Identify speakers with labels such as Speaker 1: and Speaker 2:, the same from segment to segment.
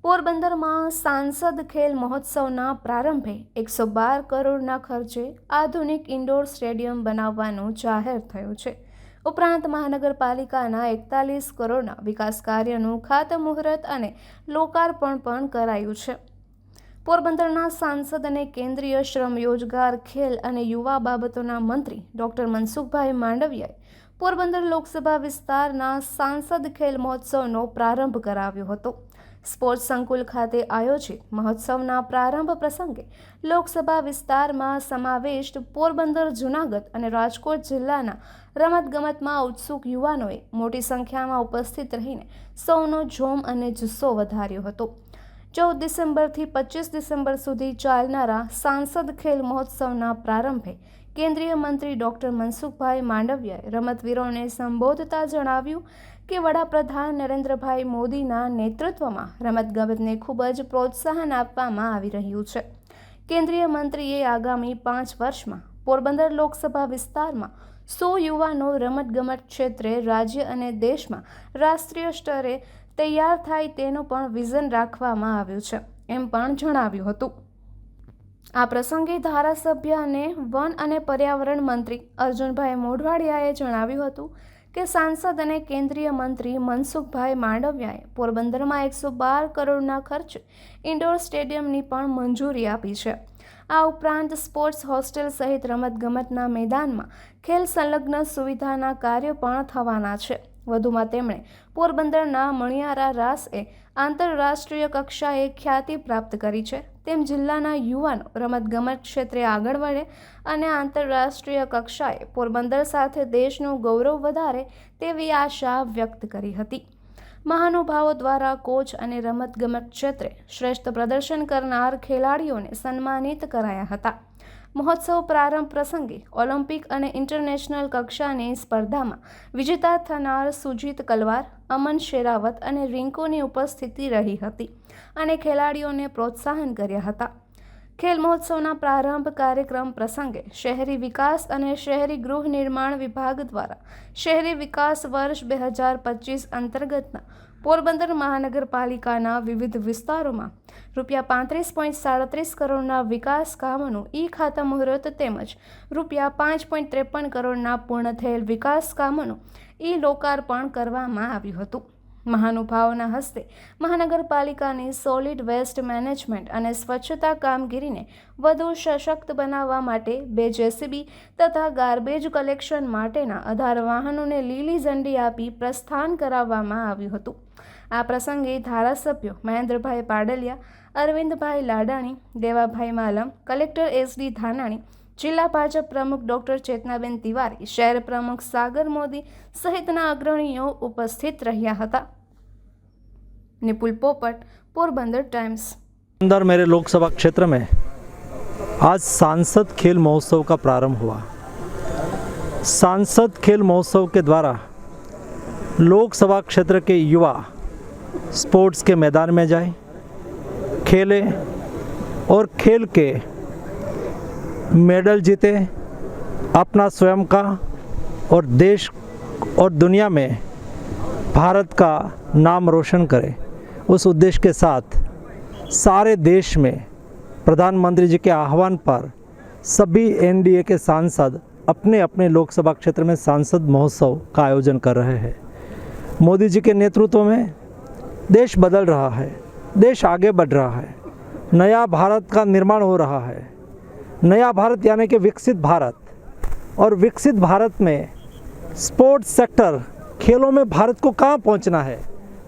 Speaker 1: પોરબંદરમાં સાંસદ ખેલ મહોત્સવના પ્રારંભે 112 કરોડના ખર્ચે આધુનિક ઇન્ડોર સ્ટેડિયમ બનાવવાનું જાહેર થયું છે. ઉપરાંત મહાનગરપાલિકાના 41 કરોડના વિકાસ કાર્યનું ખાતમુહૂર્ત અને લોકાર્પણ પણ કરાયું છે. પોરબંદરના સાંસદ અને કેન્દ્રીય શ્રમ યોજગાર ખેલ અને યુવા બાબતોના મંત્રી ડોક્ટર મનસુખભાઈ માંડવિયાએ પોરબંદર લોકસભા વિસ્તારના સાંસદ ખેલ મહોત્સવનો પ્રારંભ કરાવ્યો હતો. સ્પોર્ટ્સ સંકુલ ખાતે આયોજિત મહોત્સવના પ્રારંભ પ્રસંગે લોકસભા વિસ્તારમાં સમાવિષ્ટ પોરબંદર, જૂનાગઢ અને રાજકોટ જિલ્લાના રમતગમતમાં ઉત્સુક યુવાનોએ મોટી સંખ્યામાં ઉપસ્થિત રહીને સૌનો જોમ અને જુસ્સો વધાર્યો હતો. 14 ડિસેમ્બરથી 25 ડિસેમ્બર સુધી ચાલનારા સાંસદ ખેલ મહોત્સવના પ્રારંભે કેન્દ્રીય મંત્રી ડોક્ટર મનસુખભાઈ માંડવિયાએ રમતવીરોને સંબોધતા જણાવ્યું કે વડાપ્રધાન નરેન્દ્રભાઈ મોદીના નેતૃત્વમાં રમતગમતને ખૂબ જ પ્રોત્સાહન આપવામાં આવી રહ્યું છે. કેન્દ્રીય મંત્રીએ આગામી 5 વર્ષમાં પોરબંદર લોકસભા વિસ્તારમાં 100 યુવાનો રમતગમત ક્ષેત્રે રાજ્ય અને દેશમાં રાષ્ટ્રીય સ્તરે તૈયાર થાય તેનું પણ વિઝન રાખવામાં આવ્યું છે, એમ પણ જણાવ્યું હતું. આ પ્રસંગે ધારાસભ્ય અને વન અને પર્યાવરણ મંત્રી અર્જુનભાઈ મોઢવાડિયાએ જણાવ્યું હતું કે સાંસદ અને કેન્દ્રીય મંત્રી મનસુખભાઈ માંડવિયાએ પોરબંદરમાં 112 કરોડના ખર્ચે ઇન્ડોર સ્ટેડિયમની પણ મંજૂરી આપી છે. આ ઉપરાંત સ્પોર્ટ્સ હોસ્ટેલ સહિત રમતગમતના મેદાનમાં ખેલ સંલગ્ન સુવિધાના કાર્યો પણ થવાના છે. વધુમાં તેમણે પોરબંદરના મણિયારા રાસએ આંતરરાષ્ટ્રીય કક્ષાએ ખ્યાતિ પ્રાપ્ત કરી છે, તેમ જિલ્લાના યુવાનો રમતગમત ક્ષેત્રે આગળ વધે અને આંતરરાષ્ટ્રીય કક્ષાએ પોરબંદર સાથે દેશનું ગૌરવ વધારે તેવી આશા વ્યક્ત કરી હતી. મહાનુભાવો દ્વારા કોચ અને રમતગમત ક્ષેત્રે શ્રેષ્ઠ પ્રદર્શન કરનાર ખેલાડીઓને સન્માનિત કરાયા હતા. મહોત્સવ પ્રારંભ પ્રસંગે ઓલિમ્પિક અને ઇન્ટરનેશનલ કક્ષાની સ્પર્ધામાં વિજેતા થનાર સુજીત કલવાર, અમન શેરાવત અને રિંકુની ઉપસ્થિતિ રહી હતી અને ખેલાડીઓને પ્રોત્સાહન કર્યા હતા. ખેલ મહોત્સવના પ્રારંભ કાર્યક્રમ પ્રસંગે શહેરી વિકાસ અને શહેરી ગૃહ નિર્માણ વિભાગ દ્વારા શહેરી વિકાસ વર્ષ 2025 અંતર્ગતના પોરબંદર મહાનગરપાલિકાના વિવિધ વિસ્તારોમાં ₹35.37 કરોડના વિકાસ કામોનું ખાતમુહૂર્ત તેમજ ₹5.53 કરોડના પૂર્ણ થયેલ વિકાસ કામોનું લોકાર્પણ કરવામાં આવ્યું હતું. મહાનુભાવોના હસ્તે મહાનગરપાલિકાની સોલિડ વેસ્ટ મેનેજમેન્ટ અને સ્વચ્છતા કામગીરીને વધુ સશક્ત બનાવવા માટે 2 JCB તથા ગાર્બેજ કલેક્શન માટેના 18 વાહનોને લીલી ઝંડી આપી પ્રસ્થાન કરાવવામાં આવ્યું હતું. આ પ્રસંગે ધારાસભ્યો મહેન્દ્રભાઈ પાડલિયા, અરવિંદભાઈ લાડાણી, દેવાભાઈ માલમ, કલેક્ટર SD ધાનાણી, જિલ્લા ભાજપ પ્રમુખ ડોક્ટર ચેતનાબેન તિવારી, શહેર પ્રમુખ સાગર મોદી સહિતના અગ્રણીઓ ઉપસ્થિત રહ્યા હતા. निपुल पोपट, पोरबंदर टाइम्स।
Speaker 2: अंदर मेरे लोकसभा क्षेत्र में आज सांसद खेल महोत्सव का प्रारंभ हुआ। सांसद खेल महोत्सव के द्वारा लोकसभा क्षेत्र के युवा स्पोर्ट्स के मैदान में जाए, खेले और खेल के मेडल जीते, अपना स्वयं का और देश और दुनिया में भारत का नाम रोशन करे, उस उद्देश्य के साथ सारे देश में प्रधानमंत्री जी के आह्वान पर सभी NDA के सांसद अपने अपने लोकसभा क्षेत्र में सांसद महोत्सव का आयोजन कर रहे हैं। मोदी जी के नेतृत्व में देश बदल रहा है, देश आगे बढ़ रहा है, नया भारत का निर्माण हो रहा है। नया भारत यानी कि विकसित भारत, और विकसित भारत में स्पोर्ट्स सेक्टर, खेलों में भारत को कहाँ पहुँचना है,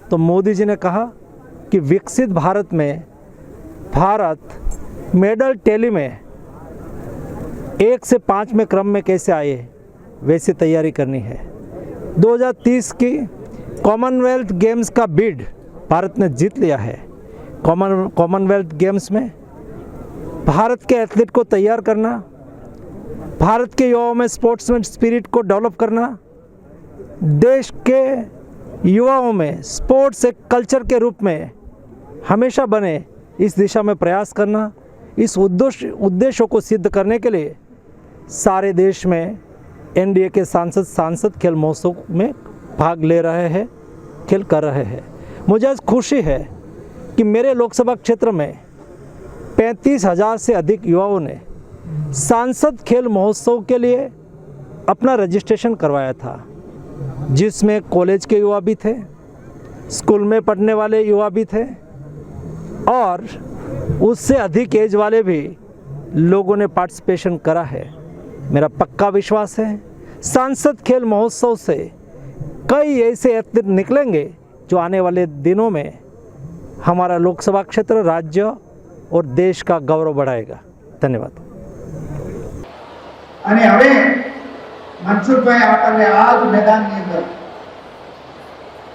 Speaker 2: तो मोदी जी ने कहा कि विकसित भारत में भारत मेडल टैली में 1 से 5 में क्रम में कैसे आए, वैसी तैयारी करनी है। 2030 की कॉमनवेल्थ गेम्स का बिड भारत ने जीत लिया है। कॉमनवेल्थ गेम्स में भारत के एथलीट को तैयार करना, भारत के युवाओं में स्पोर्ट्समैन स्पिरिट को डेवलप करना, देश के युवाओं में स्पोर्ट्स एक कल्चर के रूप में हमेशा बने, इस दिशा में प्रयास करना, इस उद्देश्यों को सिद्ध करने के लिए सारे देश में NDA के सांसद खेल महोत्सव में भाग ले रहे हैं, खेल कर रहे हैं। मुझे आज खुशी है कि मेरे लोकसभा क्षेत्र में 35,000 से अधिक युवाओं ने सांसद खेल महोत्सव के लिए अपना रजिस्ट्रेशन करवाया था, जिसमें कॉलेज के युवा भी थे, स्कूल में पढ़ने वाले युवा भी थे और उससे अधिक एज वाले भी लोगों ने पार्टिसिपेशन करा है। मेरा पक्का विश्वास है सांसद खेल महोत्सव से कई ऐसे एथलीट निकलेंगे जो आने वाले दिनों में हमारा लोकसभा क्षेत्र, राज्य और देश का गौरव बढ़ाएगा। धन्यवाद।
Speaker 3: અને હવે મનસુખભાઈ આપણને આ જ મેદાનની અંદર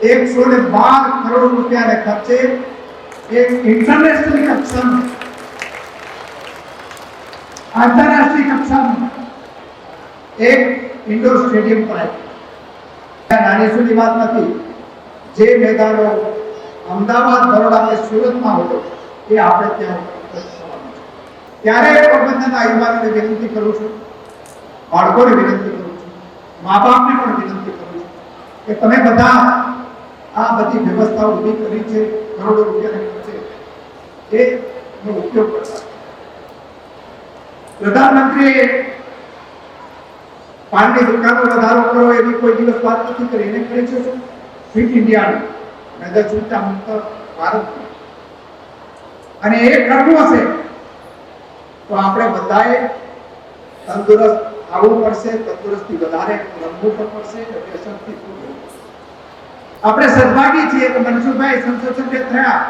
Speaker 3: 112 કરોડ રૂપિયાના ખર્ચે એક ઇન્ટરનેશનલ કક્ષાનું, આંતરરાષ્ટ્રીય કક્ષાનું એક ઇન્ડોર સ્ટેડિયમ બનાવ્યું। નાની સુની વાત નથી। જે મેદાનો અમદાવાદ, બરોડા કે સુરતમાં હોય એ આપણે ત્યાં ત્યારે પોરબંદરના યુવાનોને વિનંતી કરું છું, બાળકોને વિનંતી કરું છું, મા બાપને પણ વિનંતી કરું છું કે તમે બધા આ બધી વ્યવસ્થા ઊભી કરી છે, કરોડો રૂપિયાના ખર્ચે એનો ઉપયોગ કરતા। પ્રધાનમંત્રીએ પાનની દુકાનો વધારો કરો એવી કોઈ દિવસ વાત નથી કરી, એને કરી છે ફિટ ઇન્ડિયાની, મેદા ચૂંટા મુક્ત ભારતની। અને એ કરવું હશે તો આપણે બધાએ તંદુરસ્ત આવવું પડશે, તંદુરસ્તી વધારે રમવું પણ પડશે, વ્યસનથી દૂર રહેવું પડશે। આપણે સદભાગી છીએ કે મનસુખભાઈ સંસદ સભ્ય થયા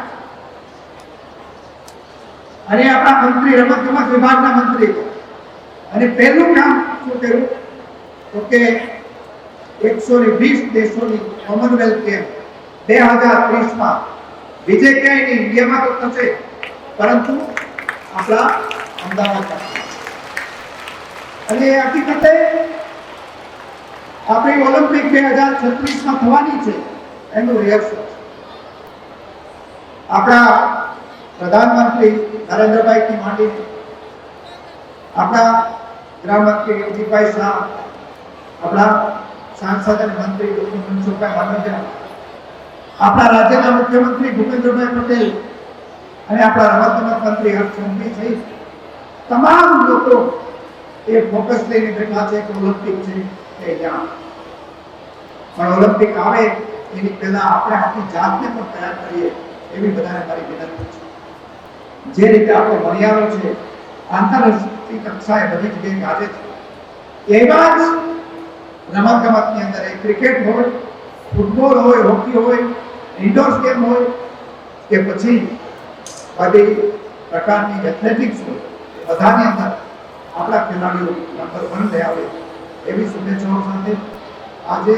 Speaker 3: અને આપણા મંત્રી, રમતગમત વિભાગના મંત્રી, અને પહેલું કામ શું કર્યું તો કે 120 દેશોની કોમનવેલ્થ ગેમ 2030 માં બીજે ક્યાંય નહીં, ઇન્ડિયામાં તો થશે પરંતુ આપણા અમદાવાદમાં। અને હકીકતે આપણી ઓલિમ્પિક 2036 માં થવાની છે એનું રિહર્સલ આપણા પ્રધાનમંત્રી નરેન્દ્રભાઈથી માંડીને આપણા ગૃહમંત્રી અજીતભાઈ શાહ, આપણા સાંસદ અને મંત્રી ડોક્ટર મનસુખભાઈ માંડવિયા, આપણા રાજ્યના મુખ્યમંત્રી ભૂપેન્દ્રભાઈ પટેલ અને આપણા રમતગમત મંત્રી હર્ષ સંઘવી સહિત તમામ લોકો એ ફોકસ લઈને બેઠા છે કે ઓલિમ્પિક છે એ જ્યાં પણ ઓલિમ્પિક આવે એની પહેલા આપણે આપણી જાતને પણ તૈયાર કરીએ એવી બધાને મારી વિનંતી છે। જે રીતે આપણો મણિયારો છે આંતરરાષ્ટ્રીય કક્ષાએ બધી જગ્યાએ ગાજે છે, એવા જ રમતગમતની અંદર એ ક્રિકેટ હોય, ફૂટબોલ હોય, હોકી હોય, ઇન્ડોર ગેમ હોય કે પછી બધી પ્રકારની એથ્લેટિક્સ હોય, બધાની અંદર આપણા ખેલાડીઓ નંબર 1 લઈ આવે એવી શુભેચ્છાઓ સાથે આજે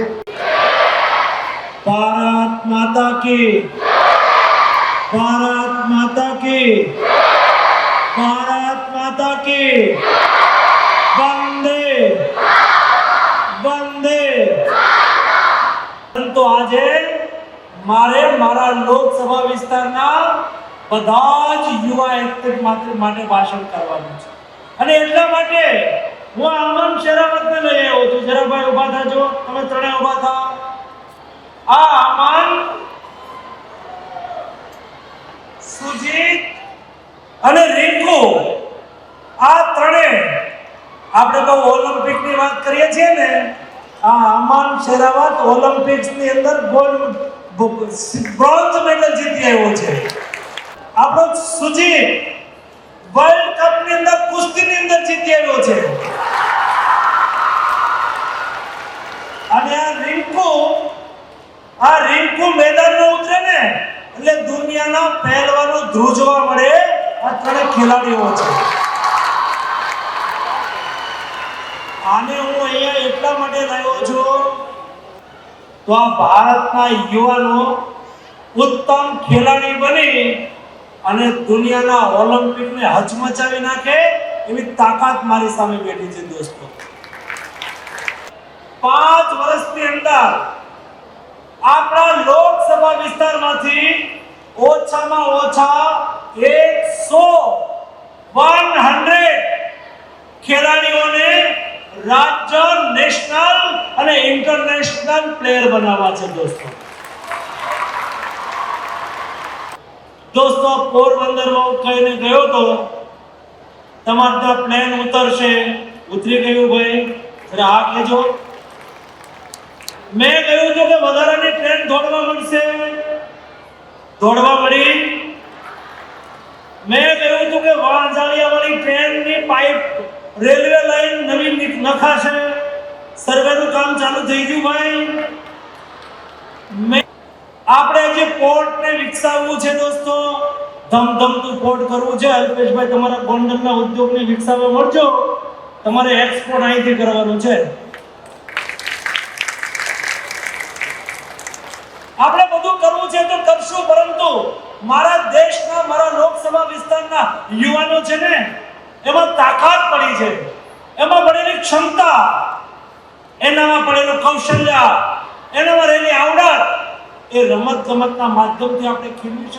Speaker 4: भारत माता की, भारत माता की, भारत माता की, वंदे वंदे। तो આજે મારે મારા લોકસભા વિસ્તારના બધા જ યુવા એથ્લેટ માટે ભાષણ કરવાનું છે અને એટલા માટે હું આમન શેરાવતને લઈ આવ્યો છું। શેરાભાઈ ઊભા થાજો, તમે ત્રણે ઊભા થાઓ। આ આમન, સુજીત અને રિંકુ, આ ત્રણે આપણે તો ઓલિમ્પિકની વાત કરીએ છીએ ને, આ આમન શેરાવત ઓલિમ્પિક્સની અંદર બ્રોન્ઝ મેડલ જીતી આવ્યો છે। આપણો સુજીત વર્લ્ડ કપની અંદર કુસ્તીની અંદર જીતી આવ્યો છે અને આ રિંકુ મેદાનમાં ઉતરે ને એટલે દુનિયાના પહેલવાનો ધ્રુજવા મળે। આ ત્રણે ખેલાડીઓ છે। આને હું અહીંયા એટલા માટે લાવ્યો છું તો આ ભારતના યુવાનો ઉત્તમ ખેલાડી બની અને દુનિયાના ઓલિમ્પિકને હચમચાવી નાખે એવી તાકાત મારી સામે બેઠી છે। દોસ્તો 5 વર્ષની અંદર આપણા લોકસભા વિસ્તારમાંથી ઓછામાં ઓછા 100 ખેલાડીઓને રાજ્ય, નેશનલ અને ઇન્ટરનેશનલ પ્લેયર બનાવવા છે। દોસ્તો દોસ્તો પોરબંદરમાં કહીને ગયો તો તમારે ત્યાં પ્લેન ઉતરશે, ઉતરી ગયું ભાઈ? જરા આ કહેજો. મેં કહ્યું હતું કે વધારાની ટ્રેન દોડવા મળશે, દોડવા મળી. મેં કહ્યું હતું કે વાંજાળિયા વાળી ટ્રેનની પાઇપ રેલવે લાઈન નવી નખાશે, સર્વેનું કામ ચાલુ થઈ ગયું ભાઈ. આપણે જે પોર્ટને વિકસાવવું છે દોસ્તો, ધમધમતું પોર્ટ કરવું છે. અલ્પેશભાઈ તમારા ગોંડલના ઉદ્યોગને વિકસાવવા મળજો, તમારે એક્સપોર્ટ અહીંથી કરવાનું છે. આપણે બધું કરવું છે તો કરશું, પરંતુ મારા દેશના, મારા લોકસભા વિસ્તારના યુવાનો છે ને, એમાં તાકાત પડી છે, એમાં પડેલી ક્ષમતા, એનામાં પડેલું કૌશલ્ય, એનામાં રહેલી આવડત, એ રમત ગમતના માધ્યમથી આપણે ખીલવી